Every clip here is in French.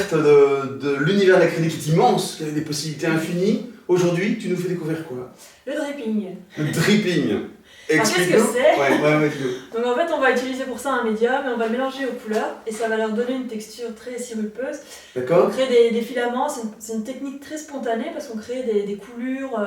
découverte de l'univers de l'acrylique est immense, il y a des possibilités infinies. Aujourd'hui, tu nous fais découvrir quoi? Le dripping. Le dripping. Qu'est-ce que c'est? Ouais, Donc en fait, on va utiliser pour ça un médium et on va le mélanger aux couleurs et ça va leur donner une texture très sirupeuse. D'accord. On crée des filaments, c'est une technique très spontanée parce qu'on crée des coulures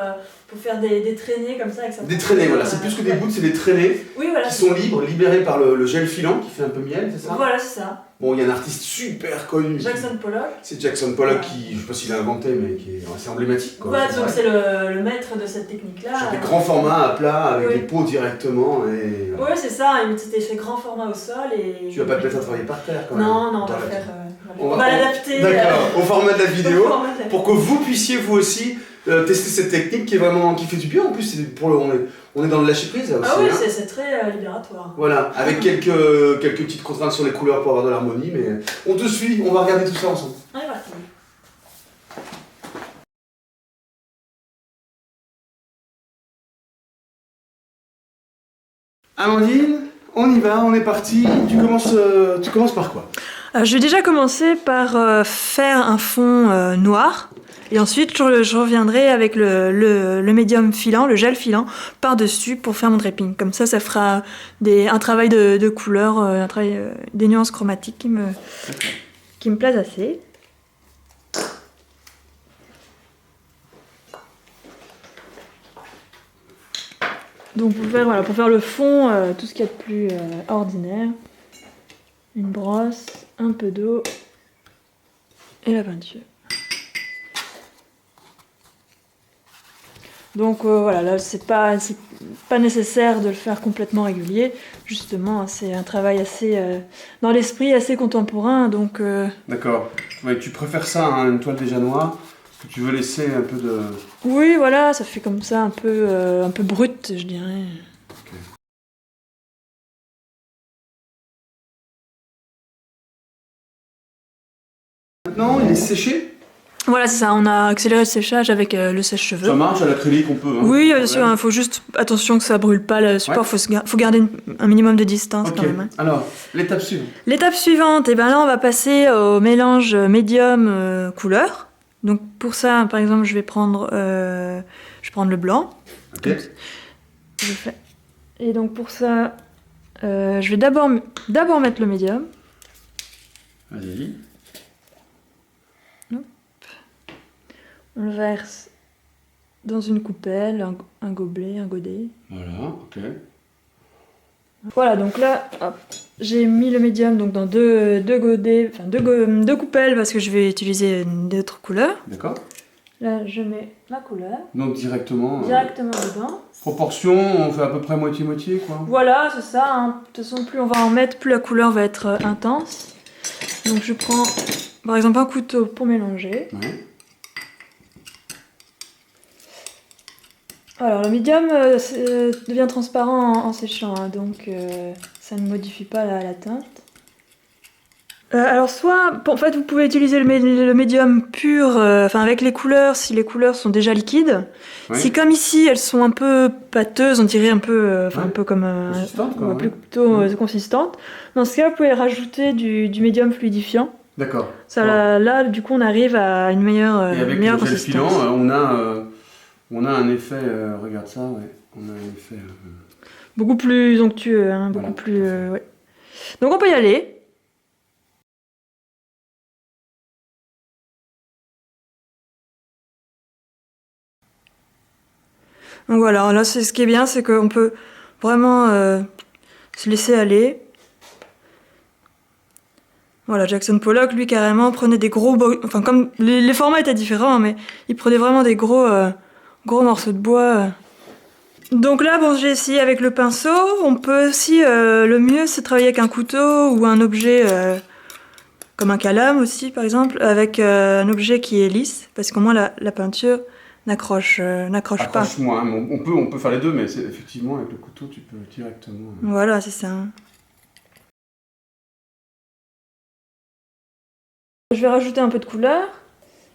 pour faire des traînées comme ça. Avec ça des traînées, voilà, c'est plus que des gouttes, c'est des traînées oui, voilà, qui sont libres, libérées par le gel filant qui fait un peu miel, c'est ça? Voilà, c'est ça. Bon, il y a un artiste super connu. Jackson Pollock. C'est Jackson Pollock qui, je sais pas s'il a inventé, mais qui est assez emblématique. Quoi. Voilà, donc c'est le maître de cette technique-là. Sur des grands formats à plat, avec des pots directement. Et... Oui, c'est ça, c'était fait grand format au sol. Et... Tu vas pas te mettre à travailler par terre quand même. Non, on va faire. On va l'adapter. D'accord, au format de la vidéo, pour que vous puissiez vous aussi tester cette technique qui fait du bien. En plus, on est dans le lâcher prise là aussi. Ah oui, hein. c'est très libératoire. Voilà, avec quelques petites contraintes sur les couleurs pour avoir de l'harmonie, mais on te suit, on va regarder tout ça ensemble. Allez, parti. Amandine, on y va, on est parti. Tu commences par quoi? Je vais déjà commencer par faire un fond noir. Et ensuite, je reviendrai avec le médium filant, le gel filant, par-dessus pour faire mon dripping. Comme ça fera un travail de couleur, un travail des nuances chromatiques qui me plaisent assez. Donc pour faire le fond, tout ce qu'il y a de plus ordinaire, une brosse, un peu d'eau et la peinture. Donc voilà, là c'est pas nécessaire de le faire complètement régulier, justement c'est un travail assez dans l'esprit, assez contemporain, donc... D'accord, ouais, tu préfères ça à une toile déjà noire, que tu veux laisser un peu de... Oui voilà, ça fait comme ça un peu brut je dirais. Okay. Maintenant il est séché? Voilà, c'est ça, on a accéléré le séchage avec le sèche-cheveux. Ça marche à l'acrylique, on peut. Hein, oui, bien sûr, il faut juste attention que ça brûle pas le support, faut garder un minimum de distance quand même. Hein. Alors, l'étape suivante. L'étape suivante, et ben là on va passer au mélange médium couleur. Donc pour ça, par exemple, je vais prendre le blanc. Ok. Et donc pour ça, je vais d'abord mettre le médium. Vas-y. On le verse dans une coupelle, un gobelet, un godet. Voilà, ok. Voilà, donc là, j'ai mis le médium donc, dans deux godets, enfin deux coupelles parce que je vais utiliser d'autres couleurs. D'accord. Là, je mets ma couleur. Donc directement dedans. Proportion, on fait à peu près moitié-moitié, quoi. Voilà, c'est ça. Hein. De toute façon, plus on va en mettre, plus la couleur va être intense. Donc je prends, par exemple, un couteau pour mélanger. Ouais. Alors le médium devient transparent en séchant, hein, donc ça ne modifie pas la teinte. Alors soit, en fait, vous pouvez utiliser le médium pur, avec les couleurs, si les couleurs sont déjà liquides. Oui. Si comme ici, elles sont un peu pâteuses, on dirait un peu comme plutôt consistantes. Dans ce cas, vous pouvez rajouter du médium fluidifiant. D'accord. Là, du coup, on arrive à une meilleure, et avec meilleure le gel consistance. filant, on a un effet, regarde ça, ouais. On a un effet... beaucoup plus onctueux, hein, beaucoup plus... ouais. Donc on peut y aller. Donc voilà, là ce qui est bien, c'est qu'on peut vraiment se laisser aller. Voilà, Jackson Pollock, lui carrément, prenait des gros... Enfin, comme les formats étaient différents, mais il prenait vraiment des gros morceaux de bois. Donc là, bon, j'ai essayé avec le pinceau. On peut aussi, le mieux, c'est travailler avec un couteau ou un objet comme un calame aussi, par exemple, avec un objet qui est lisse, parce qu'au moins la peinture n'accroche pas. Moins, on peut faire les deux, mais effectivement, avec le couteau, tu peux directement... Voilà, c'est ça. Je vais rajouter un peu de couleur.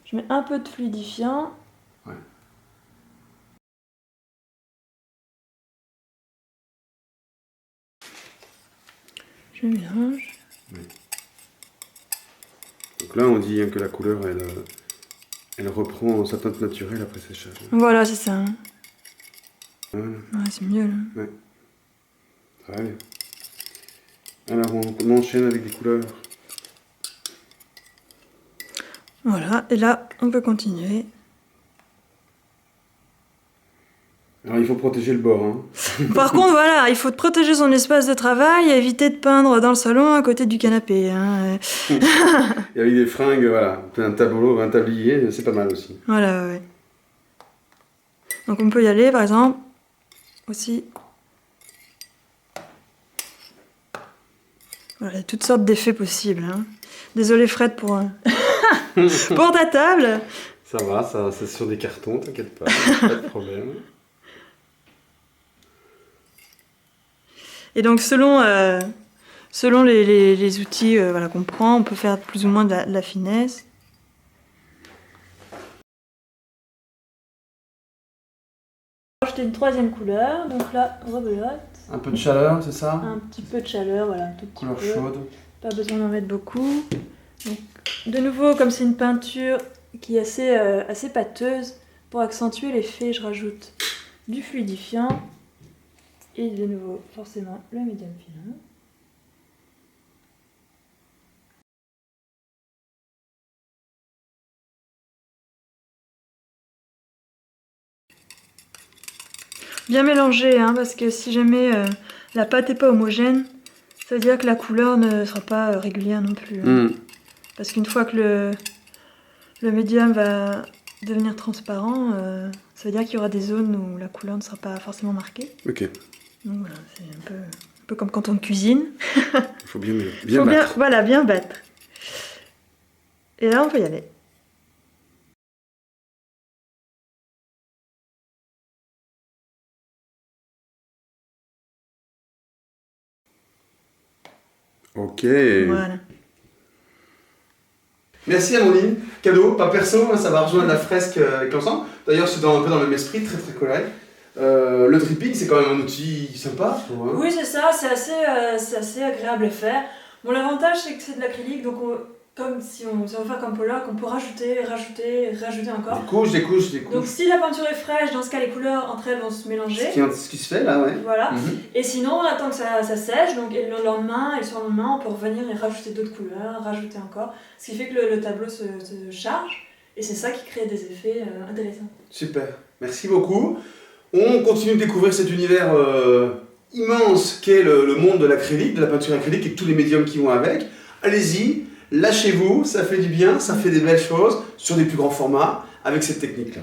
Je mets un peu de fluidifiant. Ouais. Je mélange. Oui. Donc là, on dit hein, que la couleur, elle reprend sa teinte naturelle après séchage. Voilà, c'est ça. Voilà. Ouais, c'est mieux là. Ça va bien. Alors, on enchaîne avec des couleurs. Voilà, et là, on peut continuer. Alors, il faut protéger le bord. Hein. Par contre, voilà, il faut protéger son espace de travail et éviter de peindre dans le salon à côté du canapé. Hein. Et avec des fringues, voilà, un tableau, un tablier, c'est pas mal aussi. Voilà, ouais. Donc on peut y aller, par exemple, aussi. Voilà, il y a toutes sortes d'effets possibles. Hein. Désolé Fred pour, pour ta table. Ça va, ça, c'est sur des cartons, t'inquiète pas, pas de problème. Et donc selon les outils voilà, qu'on prend, on peut faire plus ou moins de la finesse. J'ai une troisième couleur, donc là, rebelote. Un peu de chaleur, c'est ça? Un petit peu de chaleur, voilà, un tout petit Couleur peu. chaude. Pas besoin d'en mettre beaucoup. Donc, de nouveau, comme c'est une peinture qui est assez pâteuse, pour accentuer l'effet, je rajoute du fluidifiant. Et de nouveau, forcément, le médium filin. Bien mélanger, hein, parce que si jamais la pâte n'est pas homogène, ça veut dire que la couleur ne sera pas régulière non plus. Hein. Parce qu'une fois que le médium va devenir transparent, ça veut dire qu'il y aura des zones où la couleur ne sera pas forcément marquée. Ok. Donc voilà, c'est un peu comme quand on cuisine. Il faut bien battre. Voilà, bien battre. Et là, on peut y aller. Ok. Voilà. Merci Amandine. Cadeau, pas perso, hein, ça va rejoindre la fresque avec l'ensemble. D'ailleurs, c'est un peu dans le même esprit, très très coloré. Le dripping, c'est quand même un outil sympa, je trouve. Hein. Oui, c'est ça, c'est assez agréable à faire. Bon, l'avantage, c'est que c'est de l'acrylique, donc comme si on veut faire comme Pollock, on peut rajouter encore. Des couches. Donc si la peinture est fraîche, dans ce cas, les couleurs entre elles vont se mélanger. Ce qui se fait là, ouais. Voilà. Et sinon, on attend que ça sèche, donc et le lendemain et le surlendemain, on peut revenir et rajouter d'autres couleurs, rajouter encore. Ce qui fait que le tableau se charge, et c'est ça qui crée des effets intéressants. Super, merci beaucoup. On continue de découvrir cet univers immense qu'est le monde de l'acrylique, de la peinture acrylique et tous les médiums qui vont avec. Allez-y, lâchez-vous, ça fait du bien, ça fait des belles choses sur des plus grands formats avec cette technique-là.